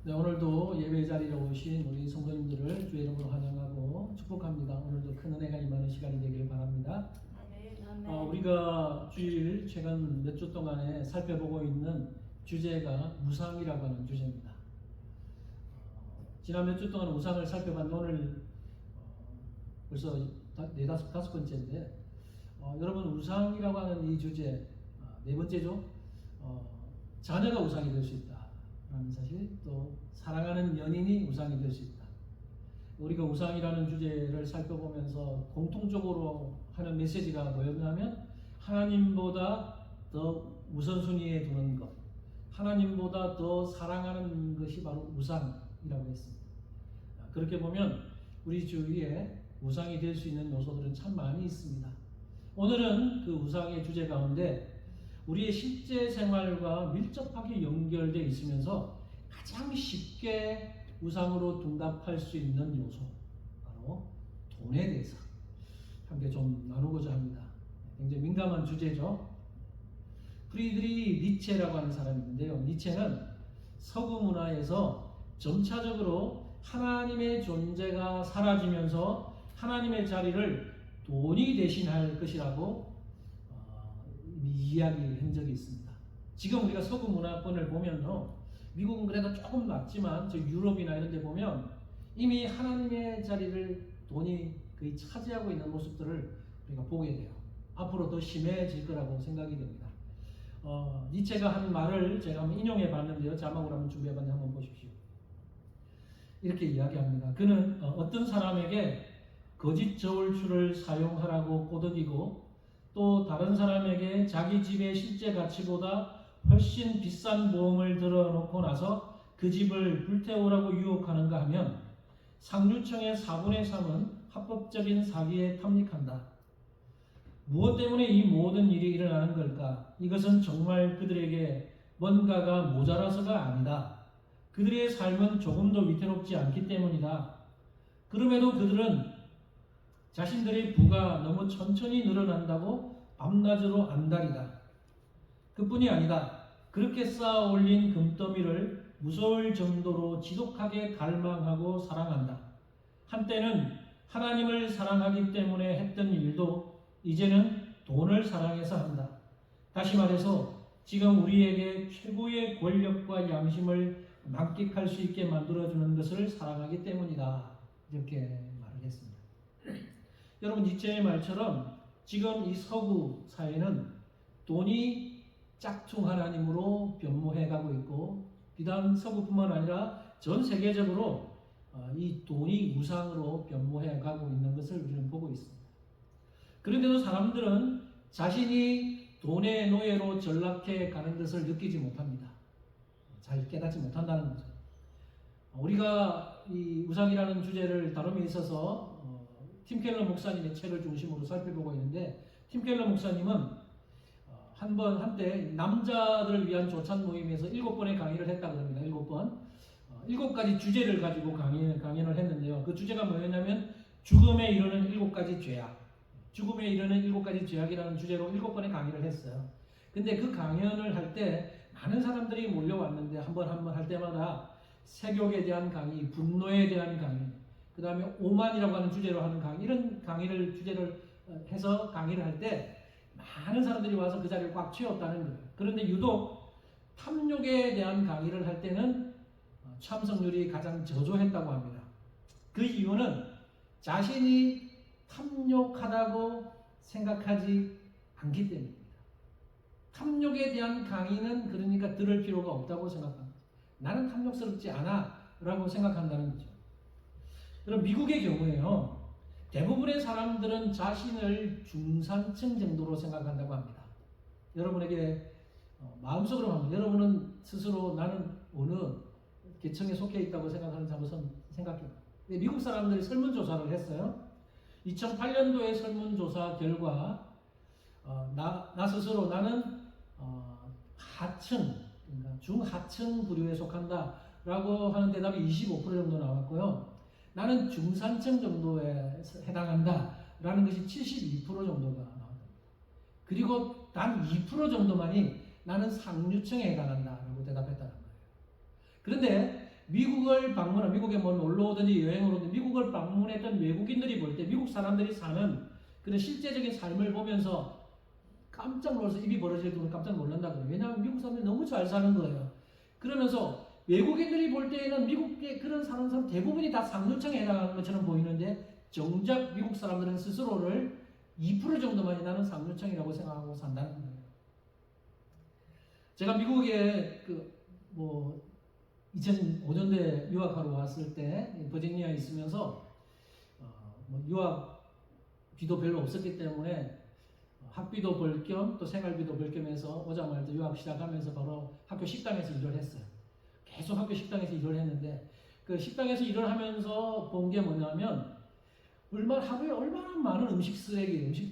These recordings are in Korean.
네, 오늘도 예배 자리에 오신 우리 성도님들을 주의 이름으로 환영하고 축복합니다. 오늘도 큰 은혜가 임하는 시간이 되기를 바랍니다. 우리가 주일 최근 몇 주 동안에 살펴보고 있는 주제가 우상이라고 하는 주제입니다. 지난 몇 주 동안 우상을 살펴봤는데 오늘 벌써 다섯 번째인데 여러분 우상이라고 하는 이 주제 네 번째죠. 자녀가 우상이 될 수 있다 라는 사실, 또 사랑하는 연인이 우상이 될 수 있다. 우리가 우상이라는 주제를 살펴보면서 공통적으로 하는 메시지가 뭐였냐면 하나님보다 더 우선순위에 두는 것, 하나님보다 더 사랑하는 것이 바로 우상이라고 했습니다. 그렇게 보면 우리 주위에 우상이 될 수 있는 요소들은 참 많이 있습니다. 오늘은 그 우상의 주제 가운데 우리의 실제 생활과 밀접하게 연결되어 있으면서 가장 쉽게 우상으로 둔갑할 수 있는 요소, 바로 돈에 대해서 함께 좀 나누고자 합니다. 굉장히 민감한 주제죠. 프리드리히 니체라고 하는 사람이 있는데요. 니체는 서구 문화에서 점차적으로 하나님의 존재가 사라지면서 하나님의 자리를 돈이 대신할 것이라고 이야기한 적이 있습니다. 지금 우리가 서구 문화권을 보면요, 미국은 그래도 조금 낫지만 저 유럽이나 이런 데 보면 이미 하나님의 자리를 돈이 거의 차지하고 있는 모습들을 우리가 보게 돼요. 앞으로 더 심해질 거라고 생각이 됩니다. 니체가 한 말을 제가 한번 인용해 봤는데요. 자막으로 한번 준비해 봤는데 한번 보십시오. 이렇게 이야기합니다. 그는 어떤 사람에게 거짓 저울추를 사용하라고 꼬드기고 또 다른 사람에게 자기 집의 실제 가치보다 훨씬 비싼 보험을 들어놓고 나서 그 집을 불태우라고 유혹하는가 하면 상류층의 4분의 3은 합법적인 사기에 탐닉한다. 무엇 때문에 이 모든 일이 일어나는 걸까? 이것은 정말 그들에게 뭔가가 모자라서가 아니다. 그들의 삶은 조금도 위태롭지 않기 때문이다. 그럼에도 그들은 자신들의 부가 너무 천천히 늘어난다고 밤낮으로 안달이다. 그뿐이 아니다. 그렇게 쌓아 올린 금더미를 무서울 정도로 지독하게 갈망하고 사랑한다. 한때는 하나님을 사랑하기 때문에 했던 일도 이제는 돈을 사랑해서 한다. 다시 말해서 지금 우리에게 최고의 권력과 양심을 만끽할 수 있게 만들어주는 것을 사랑하기 때문이다. 이렇게 말을 했습니다. 여러분, 니체의 말처럼 지금 이 서구 사회는 돈이 짝퉁 하나님으로 변모해가고 있고, 비단 서구뿐만 아니라 전 세계적으로 이 돈이 우상으로 변모해가고 있는 것을 우리는 보고 있습니다. 그런데도 사람들은 자신이 돈의 노예로 전락해 가는 것을 느끼지 못합니다. 잘 깨닫지 못한다는 거죠. 우리가 이 우상이라는 주제를 다룸에 있어서 팀 켈러 목사님의 책을 중심으로 살펴보고 있는데, 팀 켈러 목사님은 한때 남자들을 위한 조찬 모임에서 7번의 강의를 했다고 합니다. 7번. 7가지 주제를 가지고 강연을 했는데요. 그 주제가 뭐였냐면 죽음에 이르는 7가지 죄악. 죽음에 이르는 7가지 죄악이라는 주제로 7번의 강의를 했어요. 근데 그 강연을 할 때 많은 사람들이 몰려왔는데 한 번 할 때마다 세욕에 대한 강의, 분노에 대한 강의, 그 다음에 오만이라고 하는 주제로 하는 강의, 이런 강의를 주제를 해서 강의를 할 때 많은 사람들이 와서 그 자리를 꽉 채웠다는 거예요. 그런데 유독 탐욕에 대한 강의를 할 때는 참석률이 가장 저조했다고 합니다. 그 이유는 자신이 탐욕하다고 생각하지 않기 때문입니다. 탐욕에 대한 강의는 그러니까 들을 필요가 없다고 생각합니다. 나는 탐욕스럽지 않아 라고 생각한다는 거죠. 그럼 미국의 경우에요, 대부분의 사람들은 자신을 중산층 정도로 생각한다고 합니다. 여러분에게 마음속으로 합니다. 여러분은 스스로 나는 어느 계층에 속해 있다고 생각하는지 한번 생각해요. 미국 사람들이 설문조사를 했어요. 2008년도의 설문조사 결과 나 스스로 나는 하층, 그러니까 중하층 부류에 속한다 라고 하는 대답이 25% 정도 나왔고요. 나는 중산층 정도에 해당한다 라는 것이 72% 정도가 나왔습니다. 그리고 단 2% 정도만이 나는 상류층에 해당한다 라고 대답했다는 거예요. 그런데 미국을 방문한 미국에 뭐 놀러 오든지 여행을 오든지 미국을 방문했던 외국인들이 볼 때 미국 사람들이 사는 그런 실제적인 삶을 보면서 깜짝 놀라서 입이 벌어질 정도로 깜짝 놀란다 그래요. 왜냐하면 미국 사람들이 너무 잘 사는 거예요. 그러면서 외국인들이 볼 때에는 미국에 그런 사는 사람 대부분이 다 상류층에 해당하는 것처럼 보이는데 정작 미국 사람들은 스스로를 2% 정도만이 나는 상류층이라고 생각하고 산다는 거예요. 제가 미국에 2005년도에 유학하러 왔을 때 버지니아에 있으면서 유학비도 별로 없었기 때문에 학비도 벌 겸 또 생활비도 벌 겸 해서 오자마자 유학 시작하면서 바로 학교 식당에서 일을 했어요. 계속 학교 식당에서 일을 했는데 그 식당에서 일을 하면서 본 게 뭐냐면 하루에 얼마나 많은 음식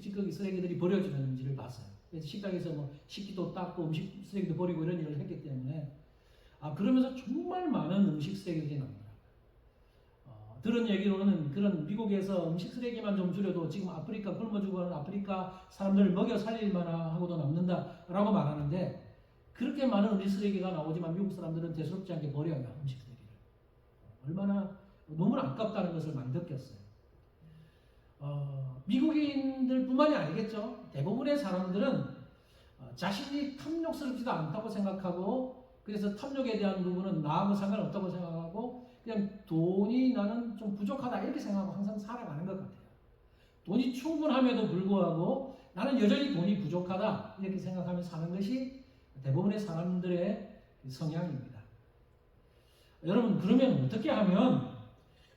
찌꺼기 쓰레기들이 버려지는지를 봤어요. 그래서 식당에서 뭐 식기도 닦고 음식 쓰레기도 버리고 이런 일을 했기 때문에 그러면서 정말 많은 음식 쓰레기들이 나옵니다. 들은 얘기로는 그런 미국에서 음식 쓰레기만 좀 줄여도 지금 아프리카 굶어 죽어가는 아프리카 사람들을 먹여 살릴 만하고도 남는다라고 말하는데 그렇게 많은 음식 쓰레기가 나오지만 미국 사람들은 대수롭지 않게 버려요. 음식 쓰레기를. 얼마나 너무나 아깝다는 것을 많이 느꼈어요. 미국인들뿐만이 아니겠죠. 대부분의 사람들은 자신이 탐욕스럽지도 않다고 생각하고 그래서 탐욕에 대한 부분은 나하고 상관없다고 생각하고 그냥 돈이 나는 좀 부족하다 이렇게 생각하고 항상 살아가는 것 같아요. 돈이 충분함에도 불구하고 나는 여전히 돈이 부족하다 이렇게 생각하며 사는 것이 대부분의 사람들의 성향입니다. 여러분 그러면 어떻게 하면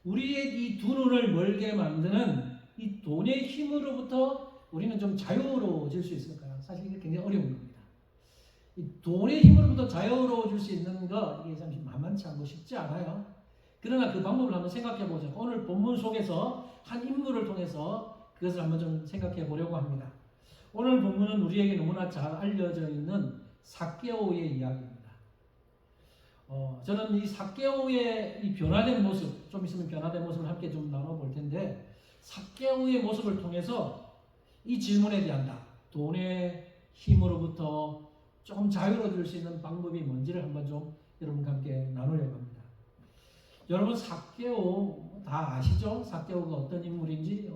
우리의 이 두 눈을 멀게 만드는 이 돈의 힘으로부터 우리는 좀 자유로워질 수 있을까요? 사실 이게 굉장히 어려운 겁니다. 이 돈의 힘으로부터 자유로워질 수 있는 거 이게 참 만만치 않고 쉽지 않아요. 그러나 그 방법을 한번 생각해 보죠. 오늘 본문 속에서 한 인물을 통해서 그것을 한번 좀 생각해 보려고 합니다. 오늘 본문은 우리에게 너무나 잘 알려져 있는 삭개오의 이야기입니다. 저는 이 삭개오의 이 변화된 모습, 좀 있으면 변화된 모습을 함께 좀 나눠볼 텐데 삭개오의 모습을 통해서 이 질문에 대한 답, 돈의 힘으로부터 조금 자유로워질 수 있는 방법이 뭔지를 한번 좀 여러분과 함께 나누려고 합니다. 여러분 삭개오 다 아시죠? 삭개오가 어떤 인물인지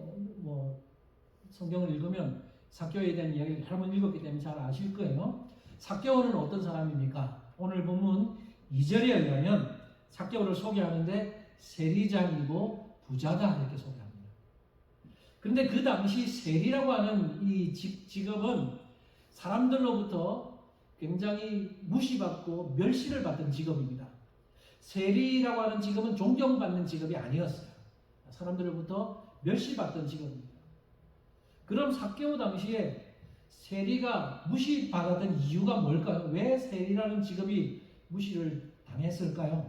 성경을 읽으면 삭개오에 대한 이야기를 여러 번 읽었기 때문에 잘 아실 거예요. 삭개오는 어떤 사람입니까? 오늘 본문 2절에 의하면 삭개오를 소개하는데 세리장이고 부자다 이렇게 소개합니다. 그런데 그 당시 세리라고 하는 이 직업은 사람들로부터 굉장히 무시받고 멸시를 받던 직업입니다. 세리라고 하는 직업은 존경받는 직업이 아니었어요. 사람들로부터 멸시받던 직업입니다. 그럼 삭개오 당시에 세리가 무시받았던 이유가 뭘까요? 왜 세리라는 직업이 무시를 당했을까요?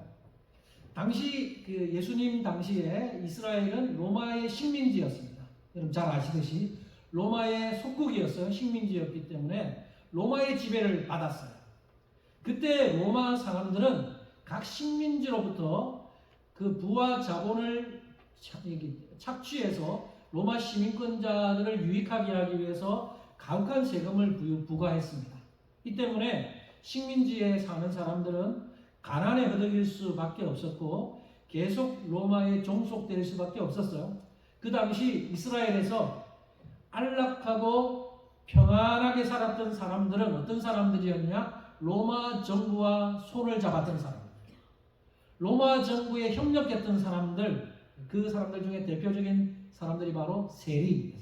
당시 예수님 당시에 이스라엘은 로마의 식민지였습니다. 여러분 잘 아시듯이 로마의 속국이었어요. 식민지였기 때문에 로마의 지배를 받았어요. 그때 로마 사람들은 각 식민지로부터 그 부와 자본을 착취해서 로마 시민권자들을 유익하게 하기 위해서 가혹한 세금을 부과했습니다. 이 때문에 식민지에 사는 사람들은 가난에 허덕일 수밖에 없었고 계속 로마에 종속될 수밖에 없었어요. 그 당시 이스라엘에서 안락하고 평안하게 살았던 사람들은 어떤 사람들이었냐? 로마 정부와 손을 잡았던 사람들, 로마 정부에 협력했던 사람들, 그 사람들 중에 대표적인 사람들이 바로 세리입니다.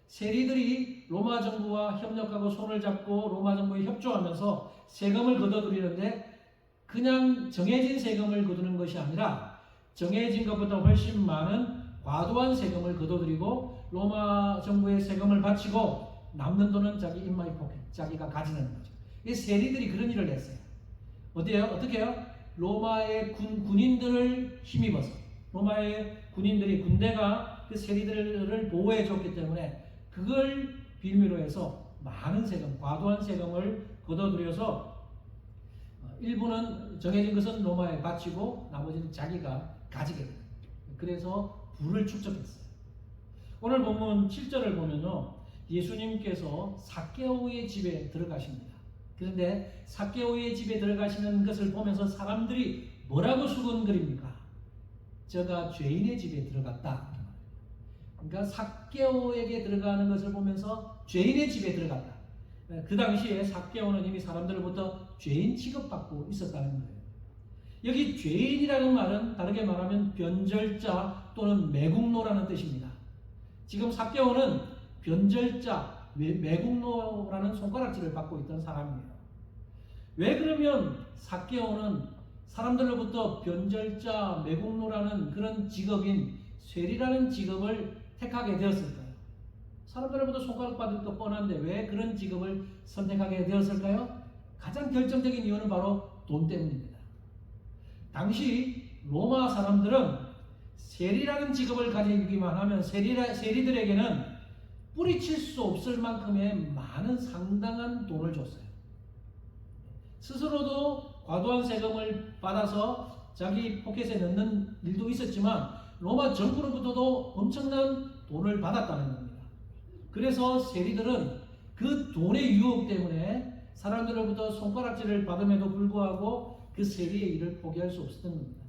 세리들이 로마 정부와 협력하고 손을 잡고 로마 정부에 협조하면서 세금을 걷어들이는데 그냥 정해진 세금을 거두는 것이 아니라 정해진 것보다 훨씬 많은 과도한 세금을 거둬들이고 로마 정부에 세금을 바치고 남는 돈은 자기 인마이 포켓, 자기가 가지는 거죠. 이 세리들이 그런 일을 했어요. 어떻게 해요? 로마의 군인들을 힘입어서 로마의 군대가 그 세리들을 보호해 줬기 때문에 그걸 빌미로 해서 많은 세금, 과도한 세금을 걷어들여서 일부는 정해진 것은 로마에 바치고 나머지는 자기가 가지게 돼요. 그래서 부를 축적했어요. 오늘 본문 7절을 보면요, 예수님께서 삭개오의 집에 들어가십니다. 그런데 삭개오의 집에 들어가시는 것을 보면서 사람들이 뭐라고 수군거립니까? 저가 죄인의 집에 들어갔다. 그러니까 삭개오에게 들어가는 것을 보면서 죄인의 집에 들어갔다. 그 당시에 삭개오는 이미 사람들로부터 죄인 취급받고 있었다는 거예요. 여기 죄인이라는 말은 다르게 말하면 변절자 또는 매국노라는 뜻입니다. 지금 삭개오는 변절자, 매국노라는 손가락질을 받고 있던 사람이에요. 왜 그러면 삭개오는 사람들로부터 변절자, 매국노라는 그런 직업인 쇠리라는 직업을 택하게 되었을까요? 사람들로부터 손가락 받을 것 뻔한데 왜 그런 직업을 선택하게 되었을까요? 가장 결정적인 이유는 바로 돈 때문입니다. 당시 로마 사람들은 세리라는 직업을 가지기만 하면 세리들에게는 뿌리칠 수 없을 만큼의 많은 상당한 돈을 줬어요. 스스로도 과도한 세금을 받아서 자기 포켓에 넣는 일도 있었지만 로마 정부로부터도 엄청난 돈을 받았다는 겁니다. 그래서 세리들은 그 돈의 유혹 때문에 사람들로부터 손가락질을 받음에도 불구하고 그 세리의 일을 포기할 수 없었던 겁니다.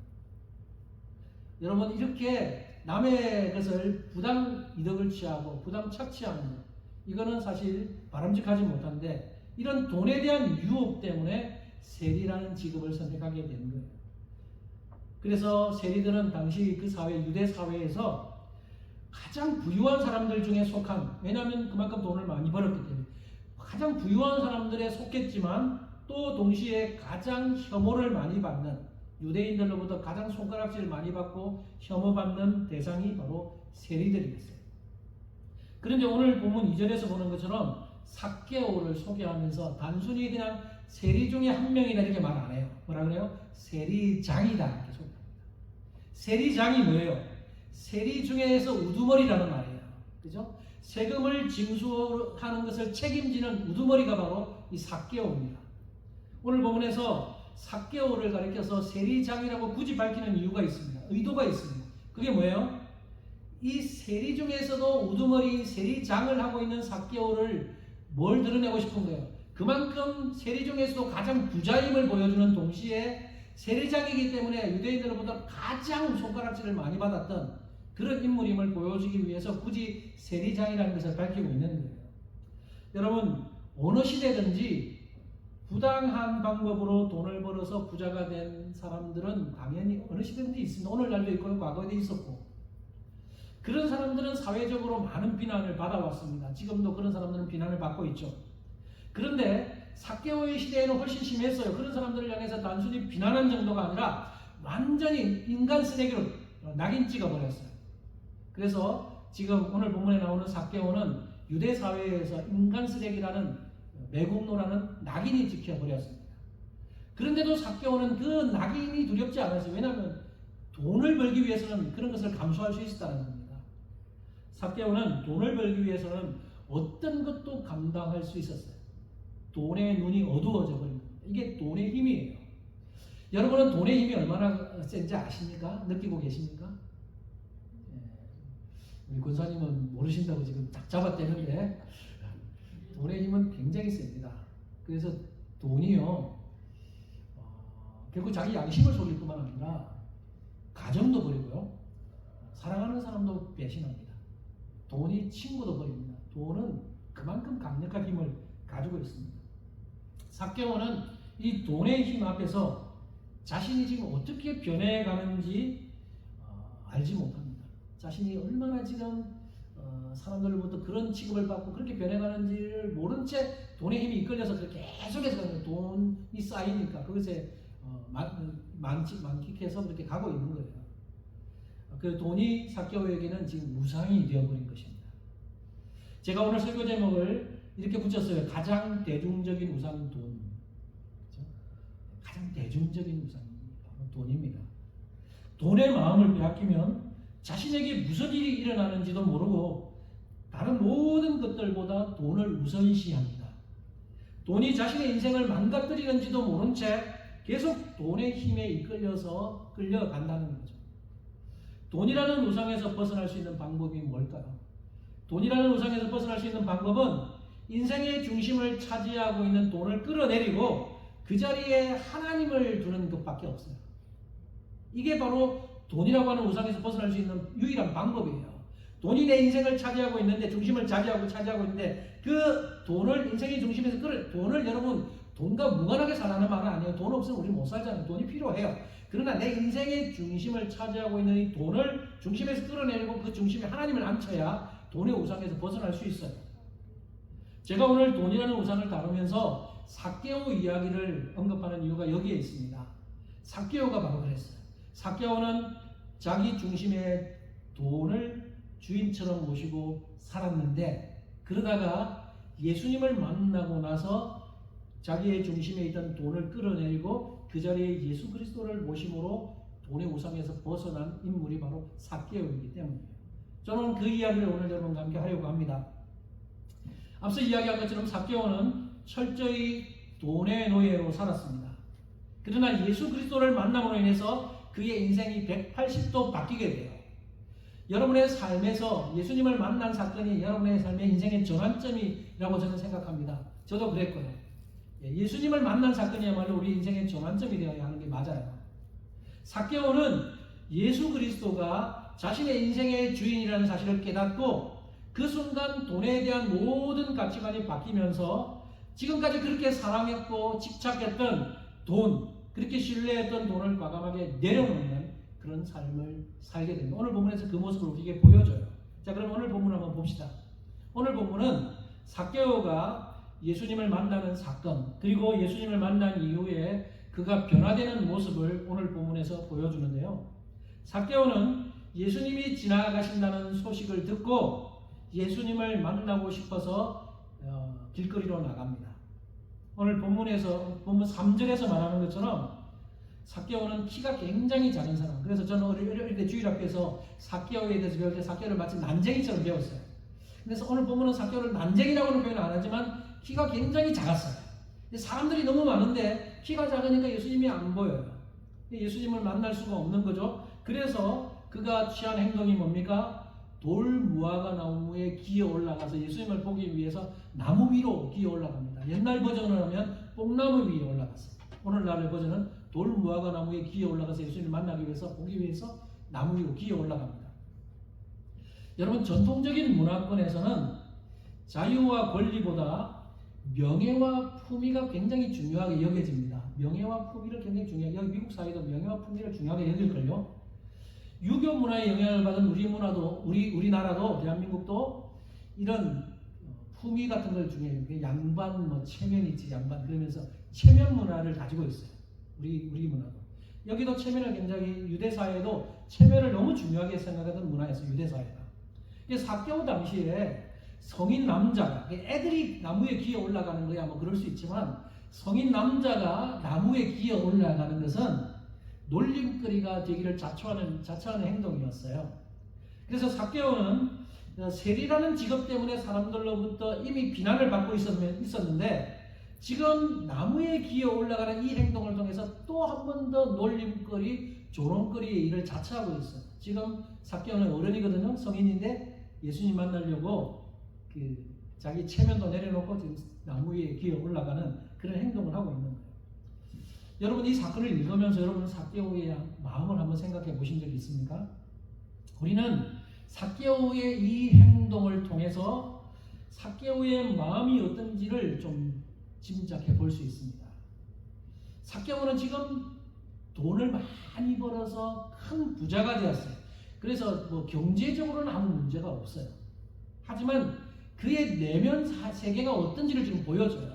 여러분, 이렇게 남의 것을 부당 이득을 취하고 부당 착취하는 것, 이거는 사실 바람직하지 못한데 이런 돈에 대한 유혹 때문에 세리라는 직업을 선택하게 된 거예요. 그래서 세리들은 당시 그 사회, 유대 사회에서 가장 부유한 사람들 중에 속한, 왜냐하면 그만큼 돈을 많이 벌었기 때문에 가장 부유한 사람들에 속했지만 또 동시에 가장 혐오를 많이 받는, 유대인들로부터 가장 손가락질을 많이 받고 혐오받는 대상이 바로 세리들이었어요. 그런데 오늘 본문 2절에서 보는 것처럼 삭개오를 소개하면서 단순히 그냥 세리 중에 한 명이다 이렇게 말 안 해요. 뭐라 그래요? 세리장이다 이렇게 소개합니다. 세리장이 뭐예요? 세리 중에서 우두머리라는 말이에요. 그죠? 세금을 징수하는 것을 책임지는 우두머리가 바로 이 삭개오입니다. 오늘 본문에서 삭개오를 가리켜서 세리장이라고 굳이 밝히는 이유가 있습니다. 의도가 있습니다. 그게 뭐예요? 이 세리 중에서도 우두머리 세리장을 하고 있는 삭개오를 뭘 드러내고 싶은 거예요? 그만큼 세리 중에서도 가장 부자임을 보여주는 동시에 세리장이기 때문에 유대인들로부터 가장 손가락질을 많이 받았던 그런 인물임을 보여주기 위해서 굳이 세리장이라는 것을 밝히고 있는 거예요. 여러분, 어느 시대든지 부당한 방법으로 돈을 벌어서 부자가 된 사람들은 당연히 어느 시대든지 있습니다. 오늘날도 있고 과거에도 있었고, 그런 사람들은 사회적으로 많은 비난을 받아왔습니다. 지금도 그런 사람들은 비난을 받고 있죠. 그런데 삭개오의 시대에는 훨씬 심했어요. 그런 사람들을 향해서 단순히 비난한 정도가 아니라 완전히 인간 쓰레기로 낙인 찍어버렸어요. 그래서 지금 오늘 본문에 나오는 삭개오는 유대 사회에서 인간 쓰레기라는 매국노라는 낙인이 찍혀버렸습니다. 그런데도 삭개오는 그 낙인이 두렵지 않았어요. 왜냐하면 돈을 벌기 위해서는 그런 것을 감수할 수 있었다는 겁니다. 삭개오는 돈을 벌기 위해서는 어떤 것도 감당할 수 있었어요. 돈의 눈이 어두워져 버립니다. 이게 돈의 힘이에요. 여러분은 돈의 힘이 얼마나 센지 아십니까? 느끼고 계십니까? 우리 권사님은 모르신다고 지금 딱 잡아떼는데 돈의 힘은 굉장히 셉니다. 그래서 돈이요, 결국 자기 양심을 속일 뿐만 아니라 가정도 버리고요, 사랑하는 사람도 배신합니다. 돈이 친구도 버립니다. 돈은 그만큼 강력한 힘을 가지고 있습니다. 삭개오는 이 돈의 힘 앞에서 자신이 지금 어떻게 변해가는지 알지 못합니다. 자신이 얼마나 지금 사람들로부터 그런 취급을 받고 그렇게 변해가는지를 모른 채 돈의 힘이 이끌려서 그렇게 계속해서 돈이 쌓이니까 그것에 만끽해서 그렇게 가고 있는 거예요. 그 돈이 삭개오에게는 지금 무상이 되어버린 것입니다. 제가 오늘 설교 제목을 이렇게 붙였어요. 가장 대중적인 우상은 돈. 그렇죠? 가장 대중적인 우상은 바로 돈입니다. 돈의 마음을 빼앗기면 자신에게 무슨 일이 일어나는지도 모르고 다른 모든 것들보다 돈을 우선시합니다. 돈이 자신의 인생을 망가뜨리는지도 모른 채 계속 돈의 힘에 이끌려서 끌려간다는 거죠. 돈이라는 우상에서 벗어날 수 있는 방법이 뭘까요? 돈이라는 우상에서 벗어날 수 있는 방법은 인생의 중심을 차지하고 있는 돈을 끌어내리고 그 자리에 하나님을 두는 것밖에 없어요. 이게 바로 돈이라고 하는 우상에서 벗어날 수 있는 유일한 방법이에요. 돈이 내 인생을 차지하고 있는데, 중심을 차지하고 있는데, 그 돈을 인생의 중심에서 돈을 여러분 돈과 무관하게 살라는 말은 아니에요. 돈 없으면 우리 못 살잖아요. 돈이 필요해요. 그러나 내 인생의 중심을 차지하고 있는 이 돈을 중심에서 끌어내리고 그 중심에 하나님을 앉혀야 돈의 우상에서 벗어날 수 있어요. 제가 오늘 돈이라는 우상을 다루면서 삭개오 이야기를 언급하는 이유가 여기에 있습니다. 삭개오가 바로 그랬어요. 삭개오는 자기 중심의 돈을 주인처럼 모시고 살았는데, 그러다가 예수님을 만나고 나서 자기의 중심에 있던 돈을 끌어내리고 그 자리에 예수 그리스도를 모심으로 돈의 우상에서 벗어난 인물이 바로 삭개오이기 때문이에요. 저는 그 이야기를 오늘 여러분과 함께 하려고 합니다. 앞서 이야기한 것처럼 삭개오는 철저히 돈의 노예로 살았습니다. 그러나 예수 그리스도를 만남으로 인해서 그의 인생이 180도 바뀌게 돼요. 여러분의 삶에서 예수님을 만난 사건이 여러분의 삶의 인생의 전환점이라고 저는 생각합니다. 저도 그랬거든요. 예수님을 만난 사건이야말로 우리 인생의 전환점이 되어야 하는 게 맞아요. 삭개오는 예수 그리스도가 자신의 인생의 주인이라는 사실을 깨닫고 그 순간 돈에 대한 모든 가치관이 바뀌면서 지금까지 그렇게 사랑했고 집착했던 돈, 그렇게 신뢰했던 돈을 과감하게 내려놓는 그런 삶을 살게 됩니다. 오늘 본문에서 그 모습을 우리에게 보여줘요. 자, 그럼 오늘 본문 한번 봅시다. 오늘 본문은 삭개오가 예수님을 만나는 사건, 그리고 예수님을 만난 이후에 그가 변화되는 모습을 오늘 본문에서 보여주는데요. 삭개오는 예수님이 지나가신다는 소식을 듣고 예수님을 만나고 싶어서 길거리로 나갑니다. 오늘 본문에서 본문 3절에서 말하는 것처럼 삭개오는 키가 굉장히 작은 사람. 그래서 저는 어릴 때 주일학교에서 삭개오에 대해서 배울 때 삭개오를 마치 난쟁이처럼 배웠어요. 그래서 오늘 본문은 삭개오를 난쟁이라고는 표현 안 하지만 키가 굉장히 작았어요. 사람들이 너무 많은데 키가 작으니까 예수님이 안 보여요. 예수님을 만날 수가 없는 거죠. 그래서 그가 취한 행동이 뭡니까? 돌무화과 나무에 기어 올라가서 예수님을 보기 위해서 나무 위로 기어 올라갑니다. 옛날 버전을 하면 뽕나무 위에 올라갔어요. 오늘날의 버전은 돌무화과 나무에 기어 올라가서 예수님을 만나기 위해서 보기 위해서 나무 위로 기어 올라갑니다. 여러분, 전통적인 문화권에서는 자유와 권리보다 명예와 품위가 굉장히 중요하게 여겨집니다. 명예와 품위를 굉장히 중요하게, 여기 미국 사회도 명예와 품위를 중요하게 여길걸요. 유교 문화에 영향을 받은 우리 문화도, 우리나라도, 대한민국도 이런 품위 같은 걸 중요해요. 양반, 체면이지, 양반, 그러면서 체면 문화를 가지고 있어요. 우리 문화도. 여기도 체면을 굉장히, 유대사회도 체면을 너무 중요하게 생각하던 문화였어요. 유대사회가. 삭개오 당시에 성인 남자가, 애들이 나무에 기어 올라가는 거야 뭐 그럴 수 있지만, 성인 남자가 나무에 기어 올라가는 것은 놀림거리가 되기를 자처하는 행동이었어요. 그래서 삭개오는 세리라는 직업 때문에 사람들로부터 이미 비난을 받고 있었는데, 지금 나무에 기어 올라가는 이 행동을 통해서 또 한 번 더 놀림거리, 조롱거리의 일을 자처하고 있어요. 지금 삭개오는 어른이거든요. 성인인데 예수님 만나려고 자기 체면도 내려놓고 지금 나무 위에 기어 올라가는 그런 행동을 하고 있는 거예요. 여러분, 이 사건을 읽으면서 여러분 삭개오의 마음을 한번 생각해 보신 적이 있습니까? 우리는 삭개오의 이 행동을 통해서 삭개오의 마음이 어떤지를 좀 짐작해 볼 수 있습니다. 삭개오는 지금 돈을 많이 벌어서 큰 부자가 되었어요. 그래서 경제적으로는 아무 문제가 없어요. 하지만 그의 내면 세계가 어떤지를 지금 보여줘요.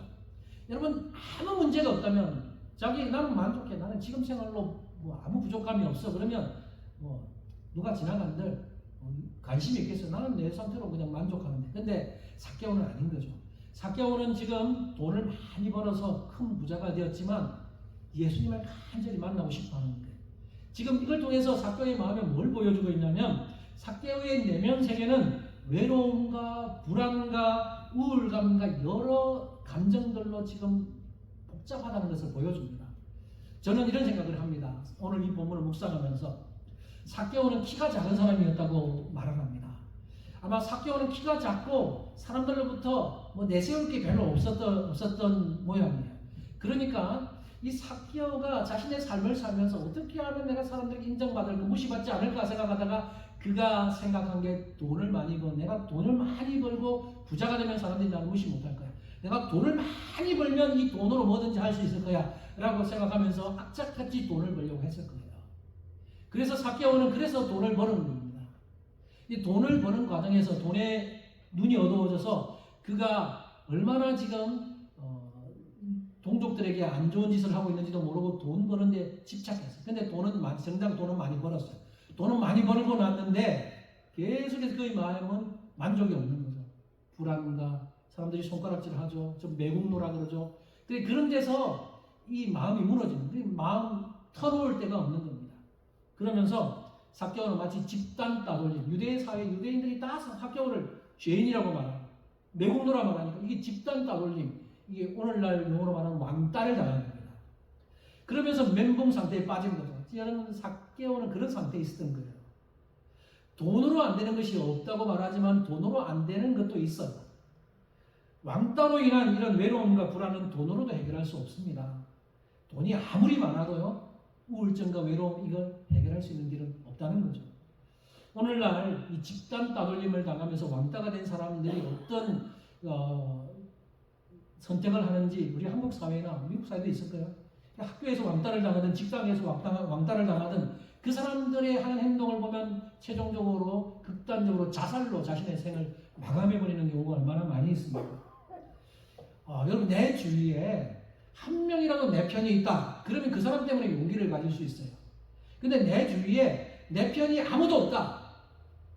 여러분, 아무 문제가 없다면 나는 만족해. 나는 지금 생활로 아무 부족함이 없어. 그러면 누가 지나간들 관심이 있겠어요. 나는 내 상태로 그냥 만족하는데. 근데 삭개오는 아닌 거죠. 삭개오는 지금 돈을 많이 벌어서 큰 부자가 되었지만 예수님을 간절히 만나고 싶어 하는 거예요. 지금 이걸 통해서 삭개오의 마음에 뭘 보여주고 있냐면, 삭개오의 내면 세계는 외로움과 불안과 우울감과 여러 감정들로 지금 복잡하다는 것을 보여줍니다. 저는 이런 생각을 합니다. 오늘 이 본문을 묵상하면서 삭개오는 키가 작은 사람이었다고 말을 합니다. 아마 삭개오는 키가 작고 사람들로부터 뭐 내세울 게 별로 없었던 모양이에요. 그러니까 이 삭개오가 자신의 삶을 살면서 어떻게 하면 내가 사람들에게 인정받을까, 무시받지 않을까 생각하다가 그가 생각한 게 돈을 많이 번, 내가 돈을 많이 벌고 부자가 되면 사람들이 나를 무시 못할 거야. 내가 돈을 많이 벌면 이 돈으로 뭐든지 할 수 있을 거야 라고 생각하면서 악착같이 돈을 벌려고 했을 거예요. 그래서 삭개오는 그래서 돈을 버는 겁니다. 이 돈을 버는 과정에서 돈에 눈이 어두워져서 그가 얼마나 지금 동족들에게 안 좋은 짓을 하고 있는지도 모르고 돈 버는데 집착했어요. 근데 정작 돈은 많이 벌었어요. 돈은 많이 벌고 났는데 계속해서 그의 마음은 만족이 없는 거죠. 불안과 사람들이 손가락질을 하죠. 좀 매국노라 그러죠. 그런 데서 이 마음이 무너지는 거예요. 마음 털어올 데가 없는 겁니다. 그러면서 삭개오는 마치 집단 따돌림, 유대 사회 유대인들이 다 삭개오를 죄인이라고 말하고 매국노라 말하니까 이게 집단 따돌림, 이게 오늘날 용어로 말하는 왕따를 당하는 겁니다. 그러면서 멘붕 상태에 빠진 거죠. 여러분, 삭개오는 그런 상태에 있었던 거예요. 돈으로 안 되는 것이 없다고 말하지만 돈으로 안 되는 것도 있어요. 왕따로 인한 이런 외로움과 불안은 돈으로도 해결할 수 없습니다. 돈이 아무리 많아도요, 우울증과 외로움 이걸 해결할 수 있는 길은 없다는 거죠. 오늘날 이 집단 따돌림을 당하면서 왕따가 된 사람들이 어떤 선택을 하는지 우리 한국 사회나 미국 사회도 있을 거예요. 학교에서 왕따를 당하든 직장에서 왕따를 당하든 그 사람들의 하는 행동을 보면 최종적으로 극단적으로 자살로 자신의 생을 마감해버리는 경우가 얼마나 많이 있습니까? 여러분, 내 주위에 한 명이라도 내 편이 있다. 그러면 그 사람 때문에 용기를 가질 수 있어요. 근데 내 주위에 내 편이 아무도 없다.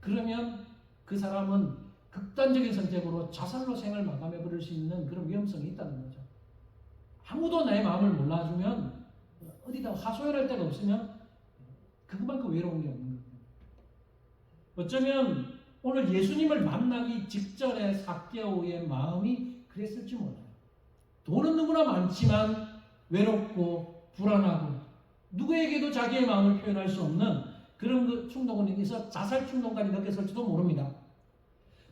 그러면 그 사람은 극단적인 선택으로 자살로 생을 마감해버릴 수 있는 그런 위험성이 있다는 거죠. 아무도 나의 마음을 몰라주면 어디다 하소연할 데가 없으면 그만큼 외로운 게 없는 거예요. 어쩌면 오늘 예수님을 만나기 직전에 삭개오의 마음이 그랬을지 몰라요. 돈은 누구나 많지만 외롭고 불안하고 누구에게도 자기의 마음을 표현할 수 없는 그런 충동을 인해서 자살 충동까지 느꼈을지도 모릅니다.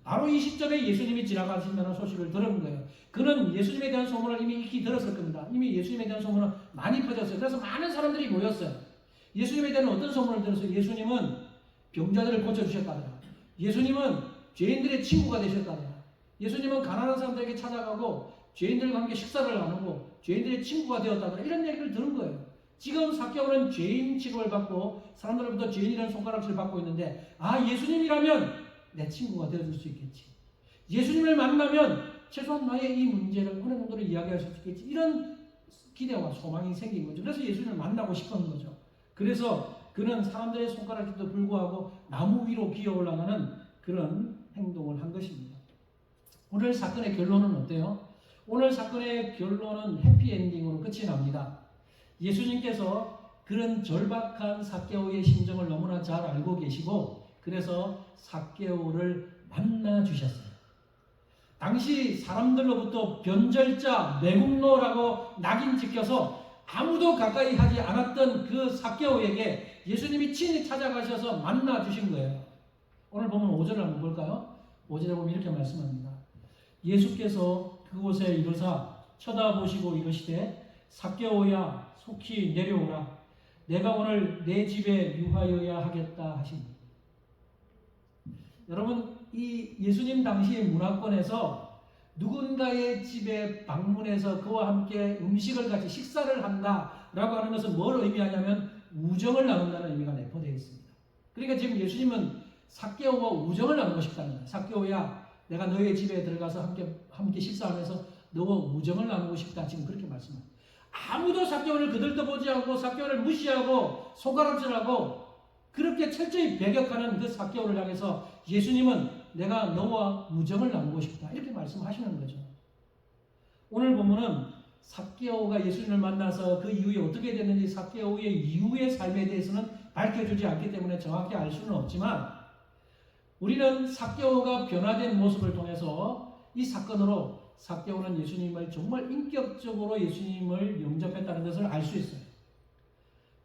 바로 이 시점에 예수님이 지나가신다는 소식을 들은 거예요. 그는 예수님에 대한 소문을 이미 익히 들었을 겁니다. 이미 예수님에 대한 소문은 많이 퍼졌어요. 그래서 많은 사람들이 모였어요. 예수님에 대한 어떤 소문을 들었어요? 예수님은 병자들을 고쳐주셨다더라. 예수님은 죄인들의 친구가 되셨다더라. 예수님은 가난한 사람들에게 찾아가고 죄인들과 함께 식사를 나누고 죄인들의 친구가 되었다더라. 이런 얘기를 들은 거예요. 지금 삭개오는 죄인 취급을 받고 사람들로부터 죄인이라는 손가락질을 받고 있는데, 예수님이라면 내 친구가 되어줄 수 있겠지. 예수님을 만나면 최소한 나의 이 문제를 어느 정도로 이야기할 수 있겠지. 이런 기대와 소망이 생긴 거죠. 그래서 예수님을 만나고 싶은 거죠. 그래서 그는 사람들의 손가락질도 불구하고 나무 위로 기어 올라가는 그런 행동을 한 것입니다. 오늘 사건의 결론은 어때요? 오늘 사건의 결론은 해피엔딩으로 끝이 납니다. 예수님께서 그런 절박한 삭개오의 심정을 너무나 잘 알고 계시고 그래서 삭개오를 만나 주셨어요. 당시 사람들로부터 변절자, 매국노라고 낙인 찍혀서 아무도 가까이 하지 않았던 그 삭개오에게 예수님이 친히 찾아가셔서 만나 주신 거예요. 오늘 보면 5절을 한번 볼까요? 5절에 보면 이렇게 말씀합니다. 예수께서 그곳에 이르사 쳐다보시고 이르시되 삭개오야 속히 내려오라. 내가 오늘 내 집에 유하여야 하겠다 하십니다. 여러분, 이 예수님 당시의 문화권에서 누군가의 집에 방문해서 그와 함께 음식을 같이 식사를 한다라고 하는 것은 뭘 의미하냐면 우정을 나눈다는 의미가 내포되어 있습니다. 그러니까 지금 예수님은 삭개오와 우정을 나누고 싶다는 거예요. 삭개오야, 내가 너의 집에 들어가서 함께 식사하면서 너와 우정을 나누고 싶다. 지금 그렇게 말씀합니다. 아무도 삭개오를 거들떠보지 않고 삭개오를 무시하고 손가락질하고 그렇게 철저히 배격하는 그 삭개오를 향해서 예수님은 내가 너와 우정을 나누고 싶다. 이렇게 말씀하시는 거죠. 오늘 보면은 삭개오가 예수님을 만나서 그 이후에 어떻게 됐는지 삭개오의 이후의 삶에 대해서는 밝혀주지 않기 때문에 정확히 알 수는 없지만 우리는 삭개오가 변화된 모습을 통해서 이 사건으로 삭개오는 예수님을 정말 인격적으로 예수님을 영접했다는 것을 알 수 있어요.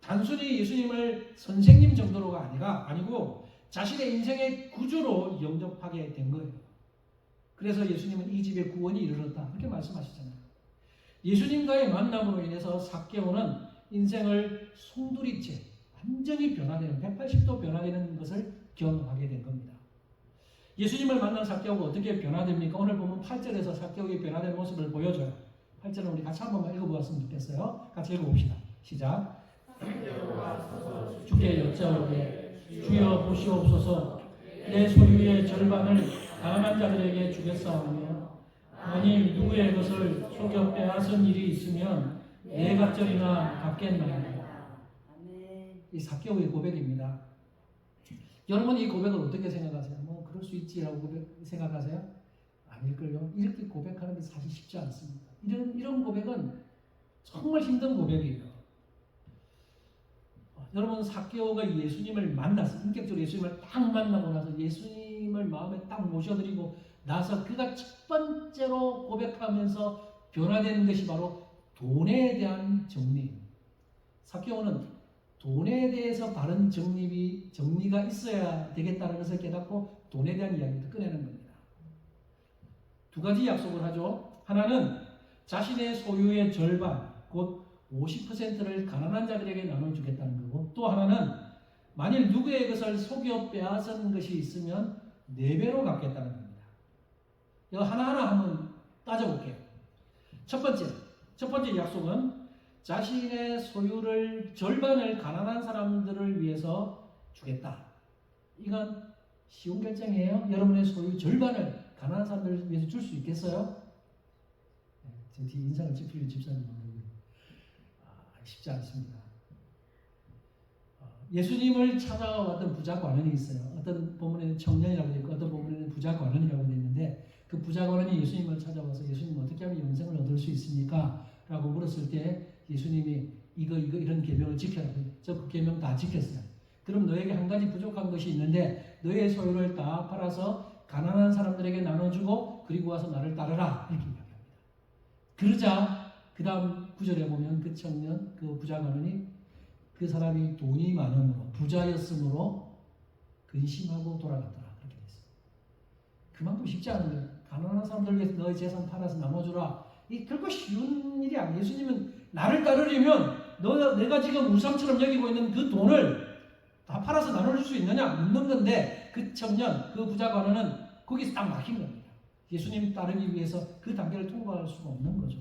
단순히 예수님을 선생님 정도로가 아니고 자신의 인생의 구주로 영접하게 된 거예요. 그래서 예수님은 이 집에 구원이 이르렀다 그렇게 말씀하시잖아요. 예수님과의 만남으로 인해서 삭개오는 인생을 송두리째 완전히 변화되는 180도 변화되는 것을 경험하게 된 겁니다. 예수님을 만난 삭개오가 어떻게 변화됩니까? 오늘 보면 8절에서 삭개오의 변화된 모습을 보여줘요. 8절은 우리 같이 한번만 읽어보았으면 좋겠어요. 같이 읽어봅시다. 시작. 주께 여짜오되 주여 보시옵소서. 내 소유의 절반을 가난한 자들에게 주겠사오며 만일 누구의 것을 속여 빼앗은 일이 있으면 내 갓절이나 갚겠나이다. 이 삭개오의 고백입니다. 여러분 이 고백을 어떻게 생각하세요? 뭐 그럴 수 있지라고 생각하세요? 아닐걸요. 이렇게 고백하는 게 사실 쉽지 않습니다. 이런 고백은 정말 힘든 고백이에요. 여러분 삭개오가 예수님을 만났어요. 인격적으로 예수님을 딱 만나고 나서 예수님을 마음에 딱 모셔드리고 나서 그가 첫 번째로 고백하면서 변화되는 것이 바로 돈에 대한 정리. 삭개오는 돈에 대해서 바른 정리가 있어야 되겠다는 것을 깨닫고 돈에 대한 이야기를 꺼내는 겁니다. 두 가지 약속을 하죠. 하나는 자신의 소유의 절반, 곧 50%를 가난한 자들에게 나눠주겠다는 거고, 또 하나는 만일 누구의 것을 속여 빼앗은 것이 있으면 4배로 갚겠다는 겁니다. 이거 하나하나 한번 따져볼게요. 첫 번째 약속은 자신의 소유를 절반을 가난한 사람들을 위해서 주겠다. 이건 쉬운 결정이에요. 여러분의 소유 절반을 가난한 사람들을 위해서 줄 수 있겠어요? 제 뒤에 인상을 찌푸리는 집사님 쉽지 않습니다. 예수님을 찾아왔던 부자 관원이 있어요. 어떤 본문에는 청년이라고 되어 있고 어떤 본문에는 부자 관원이라고 되어 있는데 그 부자 관원이 예수님을 찾아와서 예수님 어떻게 하면 영생을 얻을 수 있습니까? 라고 물었을 때 예수님이 이거 이런 계명을 지켜라. 저 그 계명 다 지켰어요. 그럼 너에게 한 가지 부족한 것이 있는데 너의 소유를 다 팔아서 가난한 사람들에게 나눠주고 그리고 와서 나를 따르라. 이렇게 이야기합니다. 그러자 그 다음 구절에 보면 그 청년, 그 부자 관원이 그 사람이 돈이 많음으로 부자였으므로 근심하고 돌아갔더라. 그렇게 됐어요. 그만큼 쉽지 않은 거예요. 가난한 사람들 위해서 너의 재산 팔아서 나눠주라. 이 결코 쉬운 일이 아니에요. 예수님은 나를 따르려면 내가 지금 우상처럼 여기고 있는 그 돈을 다 팔아서 나눠줄 수 있느냐? 묻는 건데 그 청년, 그 부자 관원은 거기서 딱 막힌 겁니다. 예수님 따르기 위해서 그 단계를 통과할 수가 없는 거죠.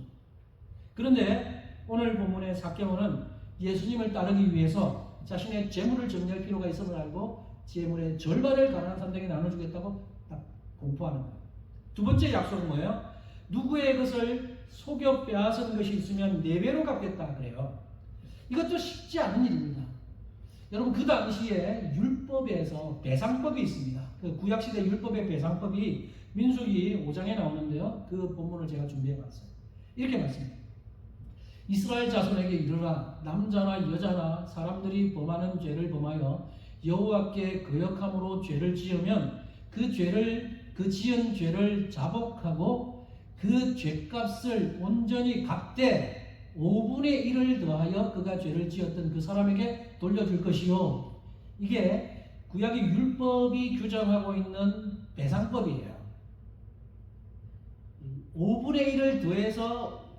그런데 오늘 본문의 삭개오는 예수님을 따르기 위해서 자신의 재물을 정리할 필요가 있음을 알고 재물의 절반을 가난한 사람들에게 나눠주겠다고 딱 공포하는 거예요. 두 번째 약속은 뭐예요? 누구의 것을 속여 빼앗은 것이 있으면 4배로 갚겠다 그래요. 이것도 쉽지 않은 일입니다. 여러분 그 당시에 율법에서 배상법이 있습니다. 그 구약시대 율법의 배상법이 민수기 5장에 나오는데요. 그 본문을 제가 준비해봤어요. 이렇게 말씀합니다. 이스라엘 자손에게 이르라. 남자나 여자나 사람들이 범하는 죄를 범하여 여호와께 거역함으로 죄를 지으면 그 지은 죄를 자복하고 그 죄값을 온전히 갚되 5분의 1을 더하여 그가 죄를 지었던 그 사람에게 돌려줄 것이요. 이게 구약의 율법이 규정하고 있는 배상법이에요. 5분의 1을 더해서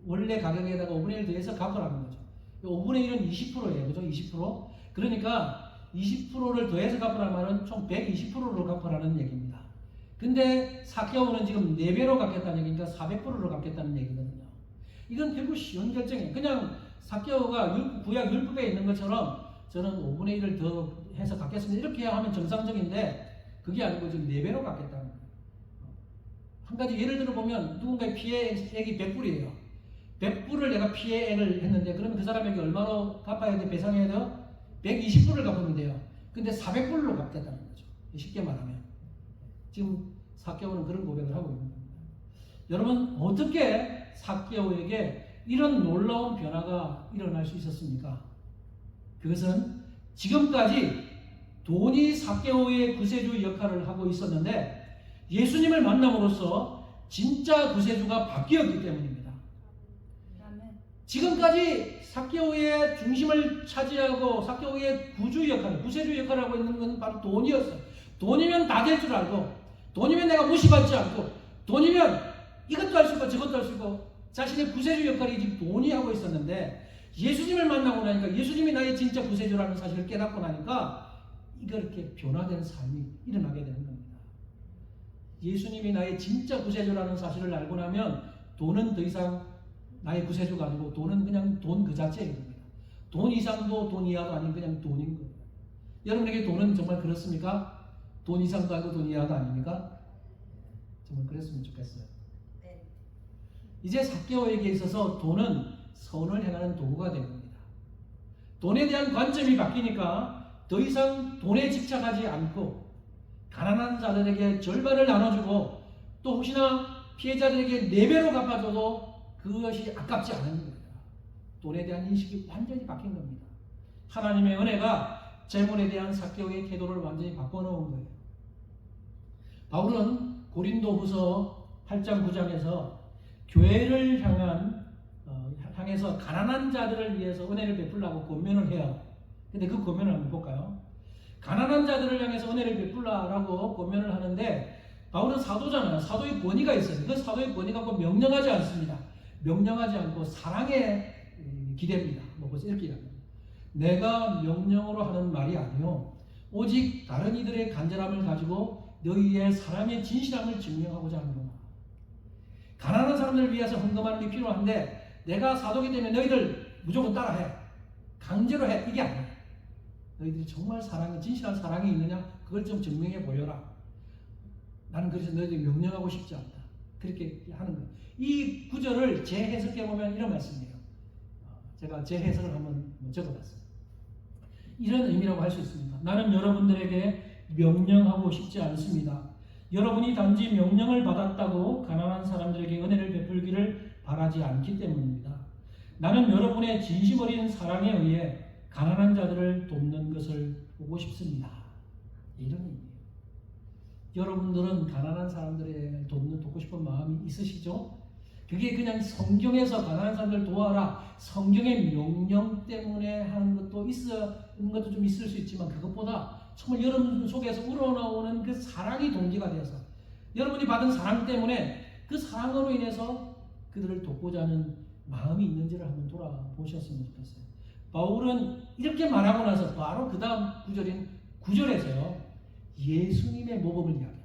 원래 가격에다가 5분의 1 더해서 갚으라는 거죠. 5분의 1은 20%예요. 그죠? 20%. 그러니까 20%를 더해서 갚으라는 말은 총 120%를 갚으라는 얘기입니다. 근데 삭개오는 지금 4배로 갚겠다는 얘기니까 400%로 갚겠다는 얘기거든요. 이건 결국 쉬운 결정이에요. 그냥 삭개오가 구약 율법에 있는 것처럼 저는 5분의 1을 더 해서 갚겠습니다. 이렇게 하면 정상적인데 그게 아니고 지금 4배로 갚겠다는 거예요. 한 가지 예를 들어보면 누군가의 피해액이 100불이에요. 100불을 내가 피해액을 했는데 그러면 그 사람에게 얼마로 갚아야 돼? 배상해야 돼요? 120불을 갚으면 돼요. 근데 400불로 갚겠다는 거죠. 쉽게 말하면. 지금 삭개오는 그런 고백을 하고 있는 겁니다. 여러분 어떻게 삭개오에게 이런 놀라운 변화가 일어날 수 있었습니까? 그것은 지금까지 돈이 삭개오의 구세주 역할을 하고 있었는데 예수님을 만남으로써 진짜 구세주가 바뀌었기 때문입니다. 지금까지 삭개오의 중심을 차지하고 삭개오의 구주 역할, 구세주 역할을 하고 있는 건 바로 돈이었어요. 돈이면 다 될 줄 알고, 돈이면 내가 무시받지 않고, 돈이면 이것도 할 수 있고 저것도 할 수 있고, 자신의 구세주 역할이 지금 돈이 하고 있었는데, 예수님을 만나고 나니까, 예수님이 나의 진짜 구세주라는 사실을 깨닫고 나니까 이렇게 변화된 삶이 일어나게 되는 겁니다. 예수님이 나의 진짜 구세주라는 사실을 알고 나면 돈은 더 이상 나의 구세주가 아니고 돈은 그냥 돈 그 자체인 겁니다. 돈 이상도 돈 이하도 아닌 그냥 돈인 거예요. 여러분에게 돈은 정말 그렇습니까? 돈 이상도 아니고 돈 이하도 아닙니까? 정말 그랬으면 좋겠어요. 네. 이제 삭개오에게 있어서 돈은 선을 행하는 도구가 된 겁니다. 돈에 대한 관점이 바뀌니까 더 이상 돈에 집착하지 않고 가난한 자들에게 절반을 나눠주고 또 혹시나 피해자들에게 4배로 갚아줘도 그것이 아깝지 않은 겁니다. 돈에 대한 인식이 완전히 바뀐 겁니다. 하나님의 은혜가 재물에 대한 삭개오의 태도를 완전히 바꿔놓은 거예요. 바울은 고린도후서 8장 9장에서 교회를 향해서 가난한 자들을 위해서 은혜를 베풀라고 권면을 해요. 근데 그 권면을 한번 볼까요? 가난한 자들을 향해서 은혜를 베풀라라고 권면을 하는데 바울은 사도잖아요. 사도의 권위가 있어요. 그 사도의 권위가 꼭 명령하지 않습니다. 명령하지 않고 사랑에 기대입니다. 뭐 벌써 이렇게 이야기합니다. 내가 명령으로 하는 말이 아니요 오직 다른 이들의 간절함을 가지고 너희의 사랑의 진실함을 증명하고자 하는구나. 가난한 사람들을 위해서 헌금하는 게 필요한데 내가 사도기 때문에 너희들 무조건 따라해. 강제로 해. 이게 아니야. 너희들이 정말 사랑이 진실한 사랑이 있느냐? 그걸 좀 증명해 보여라. 나는 그래서 너희들이 명령하고 싶지 않다. 그렇게 하는 거예요. 이 구절을 재해석해 보면 이런 말씀이에요. 제가 재해석을 한번 적어봤어요. 이런 의미라고 할 수 있습니다. 나는 여러분들에게 명령하고 싶지 않습니다. 여러분이 단지 명령을 받았다고 가난한 사람들에게 은혜를 베풀기를 바라지 않기 때문입니다. 나는 여러분의 진심 어린 사랑에 의해 가난한 자들을 돕는 것을 보고 싶습니다. 이런 의미예요. 여러분들은 가난한 사람들을 돕고 싶은 마음이 있으시죠? 그게 그냥 성경에서 가난한 사람들 도와라, 성경의 명령 때문에 하는 것도 있는 것도 좀 있을 수 있지만 그것보다 정말 여러분 속에서 우러나오는 그 사랑이 동기가 되어서 여러분이 받은 사랑 때문에 그 사랑으로 인해서 그들을 돕고자 하는 마음이 있는지를 한번 돌아보셨으면 좋겠어요. 바울은 이렇게 말하고 나서 바로 그 다음 구절인 9절에서요 예수님의 모범을 이야기합니다.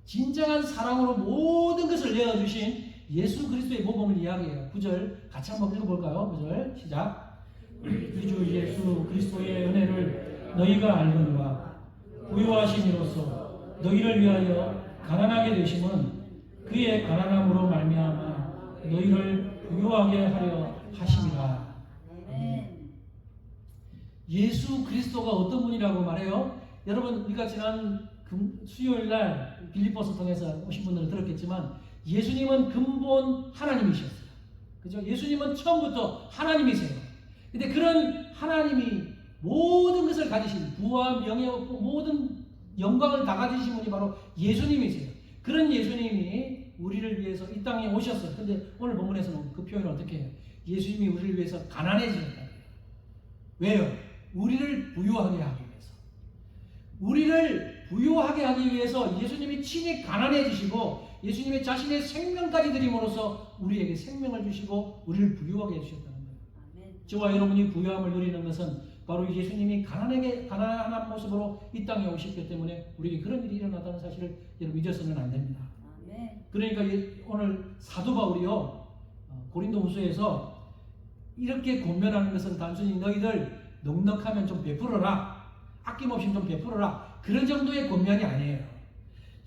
진정한 사랑으로 모든 것을 내어주신 예수 그리스도의 모범을 이야기해요. 9절 같이 한번 읽어볼까요? 9절 시작. 우리 주 예수 그리스도의 은혜를 너희가 알거니와 부유하심으로써 너희를 위하여 가난하게 되심은 그의 가난함으로 말미암아 너희를 부유하게 하려 하심이라. 예수 그리스도가 어떤 분이라고 말해요? 여러분 우리가 지난 수요일날 빌립보서 통해서 오신 분들은 들었겠지만 예수님은 근본 하나님이셨어요. 그죠? 예수님은 처음부터 하나님이세요. 근데 그런 하나님이 모든 것을 가지신 부와 명예 모든 영광을 다 가지신 분이 바로 예수님이세요. 그런 예수님이 우리를 위해서 이 땅에 오셨어요. 근데 오늘 본문에서는 그 표현을 어떻게 해요? 예수님이 우리를 위해서 가난해지셨다. 왜요? 우리를 부유하게 하기 위해서. 우리를 부유하게 하기 위해서 예수님이 친히 가난해지시고 예수님이 자신의 생명까지 드림으로써 우리에게 생명을 주시고 우리를 부유하게 해주셨다는 거예요. 아멘. 저와 여러분이 부유함을 누리는 것은 바로 예수님이 가난한 모습으로 이 땅에 오셨기 때문에 우리에게 그런 일이 일어났다는 사실을 여러분 잊어서는 안 됩니다. 아멘. 그러니까 오늘 사도 바울이요 고린도후서에서 이렇게 권면하는 것은 단순히 너희들 넉넉하면 좀 베풀어라, 아낌없이 좀 베풀어라, 그런 정도의 권면이 아니에요.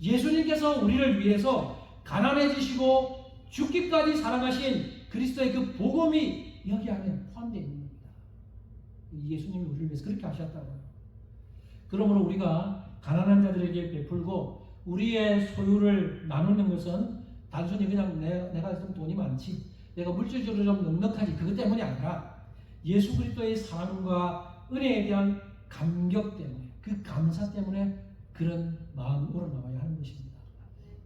예수님께서 우리를 위해서 가난해지시고 죽기까지 사랑하신 그리스도의 그 복음이 여기 안에 포함되어 있는 겁니다. 예수님이 우리를 위해서 그렇게 하셨다고요. 그러므로 우리가 가난한 자들에게 베풀고 우리의 소유를 나누는 것은 단순히 그냥 내가 좀 돈이 많지, 내가 물질적으로 좀 넉넉하지, 그것 때문이 아니라 예수 그리스도의 사랑과 은혜에 대한 감격 때문에, 그 감사 때문에 그런 마음으로 나와야 하는 것입니다.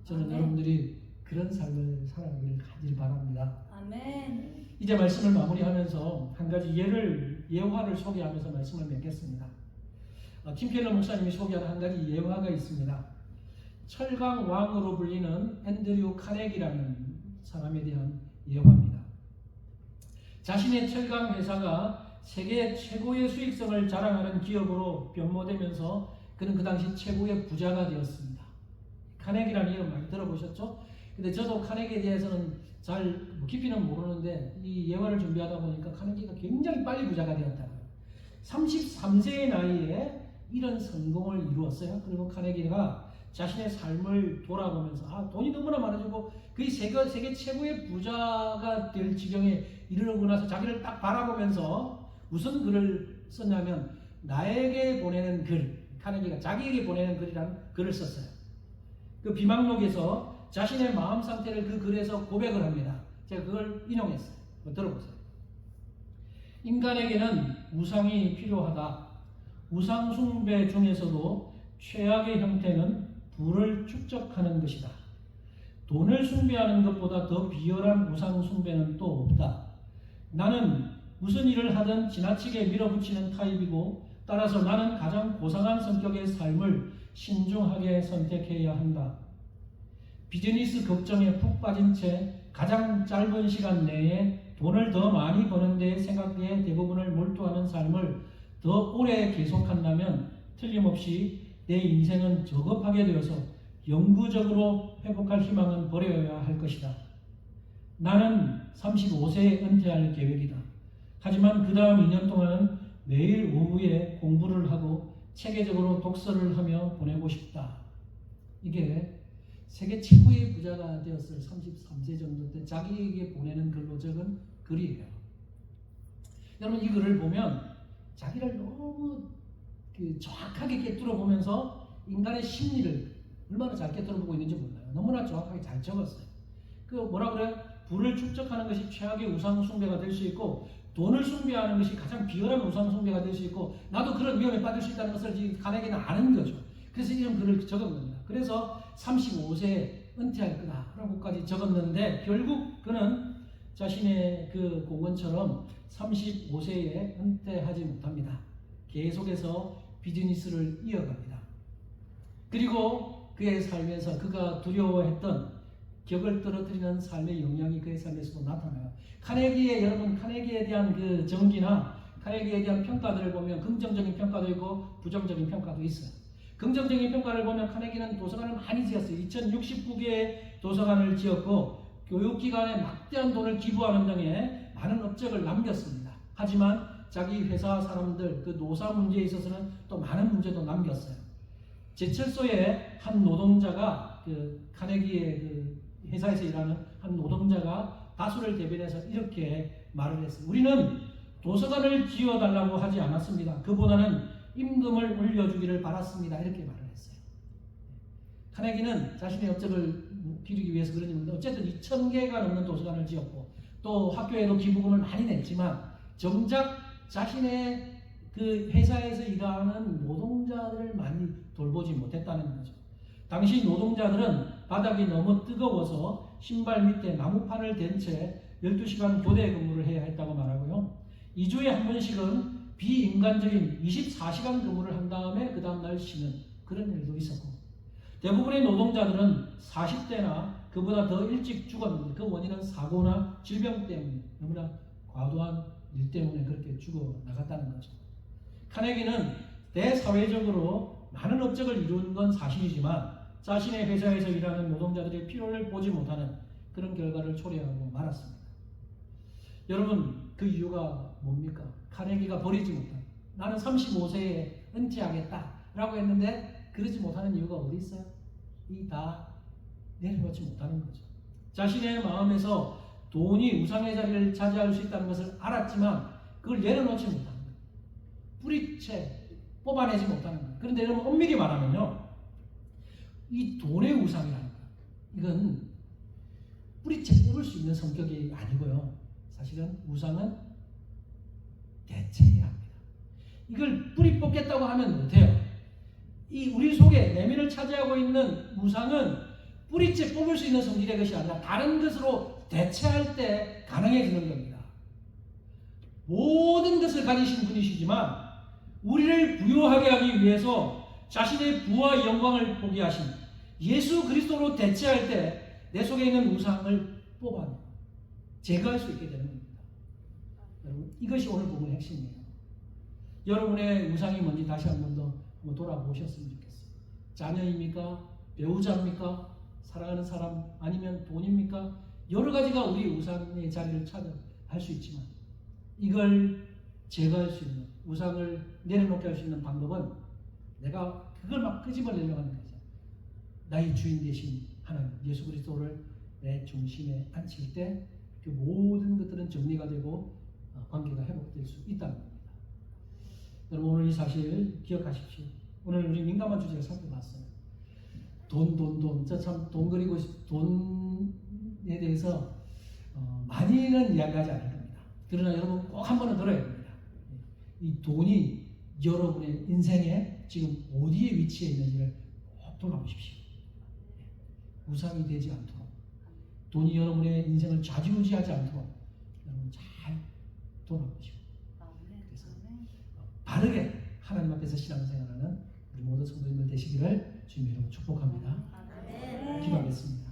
저는 아멘. 여러분들이 그런 삶을 살아가기를 간절히 바랍니다. 아멘. 이제 말씀을 마무리하면서 한 가지 예화를 소개하면서 말씀을 맺겠습니다. 팀 켈러 목사님이 소개한 한 가지 예화가 있습니다. 철강 왕으로 불리는 앤드류 카네기라는 사람에 대한 예화입니다. 자신의 철강 회사가 세계 최고의 수익성을 자랑하는 기업으로 변모되면서 그는 그 당시 최고의 부자가 되었습니다. 카네기라는 이름 많이 들어보셨죠? 근데 저도 카네기에 대해서는 잘 깊이는 모르는데 이 예화를 준비하다 보니까 카네기가 굉장히 빨리 부자가 되었다고요. 33세의 나이에 이런 성공을 이루었어요. 그리고 카네기가 자신의 삶을 돌아보면서 돈이 너무나 많아지고 거의 세계 최고의 부자가 될 지경에 이르고 나서 자기를 딱 바라보면서 무슨 글을 썼냐면 나에게 보내는 글, 카네기가 자기에게 보내는 글이라는 글을 썼어요. 그 비망록에서 자신의 마음 상태를 그 글에서 고백을 합니다. 제가 그걸 인용했어요. 들어보세요. 인간에게는 우상이 필요하다. 우상 숭배 중에서도 최악의 형태는 부를 축적하는 것이다. 돈을 숭배하는 것보다 더 비열한 우상 숭배는 또 없다. 나는 무슨 일을 하든 지나치게 밀어붙이는 타입이고 따라서 나는 가장 고상한 성격의 삶을 신중하게 선택해야 한다. 비즈니스 걱정에 푹 빠진 채 가장 짧은 시간 내에 돈을 더 많이 버는 데 생각에 대부분을 몰두하는 삶을 더 오래 계속한다면 틀림없이 내 인생은 저급하게 되어서 영구적으로 회복할 희망은 버려야 할 것이다. 나는 35세에 은퇴할 계획이다. 하지만 그 다음 2년 동안은 매일 오후에 공부를 하고 체계적으로 독서를 하며 보내고 싶다. 이게 세계 최고의 부자가 되었을 33세 정도 때 자기에게 보내는 글로 적은 글이에요. 여러분 이 글을 보면 자기를 너무 정확하게 꿰뚫어 보면서 인간의 심리를 얼마나 잘 꿰뚫어 보고 있는지 몰라요. 너무나 정확하게 잘 적었어요. 그 뭐라 그래? 부를 축적하는 것이 최악의 우상 숭배가 될 수 있고 돈을 숭배하는 것이 가장 비열한 우상 숭배가 될 수 있고 나도 그런 위험에 빠질 수 있다는 것을 지금 카네기는 아는 거죠. 그래서 이런 글을 적은 겁니다. 그래서 35세에 은퇴할 거다라고까지 적었는데 결국 그는 자신의 그 공언처럼 35세에 은퇴하지 못합니다. 계속해서 비즈니스를 이어갑니다. 그리고 그의 삶에서 그가 두려워했던 격을 떨어뜨리는 삶의 영향이 그의 삶에서도 나타나요. 여러분 카네기에 대한 그 정기나 카네기에 대한 평가들을 보면 긍정적인 평가도 있고 부정적인 평가도 있어요. 긍정적인 평가를 보면 카네기는 도서관을 많이 지었어요. 2069개의 도서관을 지었고 교육기관에 막대한 돈을 기부하는 등의 많은 업적을 남겼습니다. 하지만 자기 회사 사람들 그 노사 문제에 있어서는 또 많은 문제도 남겼어요. 제철소에 한 노동자가 그 카네기의 그 회사에서 일하는 한 노동자가 다수를 대변해서 이렇게 말을 했어요. 우리는 도서관을 지어달라고 하지 않았습니다. 그보다는 임금을 올려주기를 바랐습니다. 이렇게 말을 했어요. 카네기는 자신의 업적을 기르기 위해서 그런 일인데 어쨌든 2,000개가 넘는 도서관을 지었고 또 학교에도 기부금을 많이 냈지만 정작 자신의 그 회사에서 일하는 노동자들을 많이 돌보지 못했다는 거죠. 당시 노동자들은 바닥이 너무 뜨거워서 신발 밑에 나무판을 댄 채 12시간 교대 근무를 해야 했다고 말하고요. 2주에 한 번씩은 비인간적인 24시간 근무를 한 다음에 그 다음날 쉬는 그런 일도 있었고 대부분의 노동자들은 40대나 그보다 더 일찍 죽었는데 그 원인은 사고나 질병 때문에 너무나 과도한 일 때문에 그렇게 죽어나갔다는 거죠. 카네기는 대사회적으로 많은 업적을 이룬 건 사실이지만 자신의 회사에서 일하는 노동자들의 필요를 보지 못하는 그런 결과를 초래하고 말았습니다. 여러분 그 이유가 뭡니까? 카네기가 버리지 못한 나는 35세에 은퇴하겠다라고 했는데 그러지 못하는 이유가 어디 있어요? 이 다 내려놓지 못하는 거죠. 자신의 마음에서 돈이 우상의 자리를 차지할 수 있다는 것을 알았지만 그걸 내려놓지 못하는 거예요. 뿌리채 뽑아내지 못하는 거예요. 그런데 여러분 엄밀히 말하면요. 이 돈의 우상이라는 거 이건 뿌리채 뽑을 수 있는 성격이 아니고요. 사실은 우상은 대체해야 합니다. 이걸 뿌리 뽑겠다고 하면 못해요. 이 우리 속에 내면을 차지하고 있는 우상은 뿌리째 뽑을 수 있는 성질의 것이 아니라 다른 것으로 대체할 때 가능해지는 겁니다. 모든 것을 가지신 분이시지만 우리를 부유하게 하기 위해서 자신의 부와 영광을 포기하신 예수 그리스도로 대체할 때 내 속에 있는 우상을 뽑아내고 제거할 수 있게 되는 겁니다. 여러분, 이것이 오늘 본문의 핵심이에요. 여러분의 우상이 뭔지 다시 한 번 더 돌아보셨으면 좋겠어요. 자녀입니까? 배우자입니까? 사랑하는 사람 아니면 돈입니까? 여러 가지가 우리 우상의 자리를 차지할 수 있지만 이걸 제거할 수 있는, 우상을 내려놓게 할 수 있는 방법은 내가 그걸 막 끄집어내려고 하는 거죠. 나의 주인 되신 하나님 예수 그리스도를 내 중심에 앉힐 때 그 모든 것들은 정리가 되고 관계가 회복될 수 있다는 겁니다. 여러분, 오늘 이 사실 기억하십시오. 오늘 우리 민감한 주제를 살펴봤어요. 돈. 저 참 돈 그리고 돈에 대해서 많이는 이야기하지 않을 겁니다. 그러나 여러분 꼭 한 번은 들어야 됩니다. 이 돈이 여러분의 인생에 지금 어디에 위치해 있는지를 꼭 돌아보십시오. 우상이 되지 않도록, 돈이 여러분의 인생을 좌지우지하지 않도록 여러분 잘 돌아보시고, 그래서 바르게 하나님 앞에서 신앙생활하는 우리 모든 성도님들 되시기를 주님으로 축복합니다. 기도하겠습니다.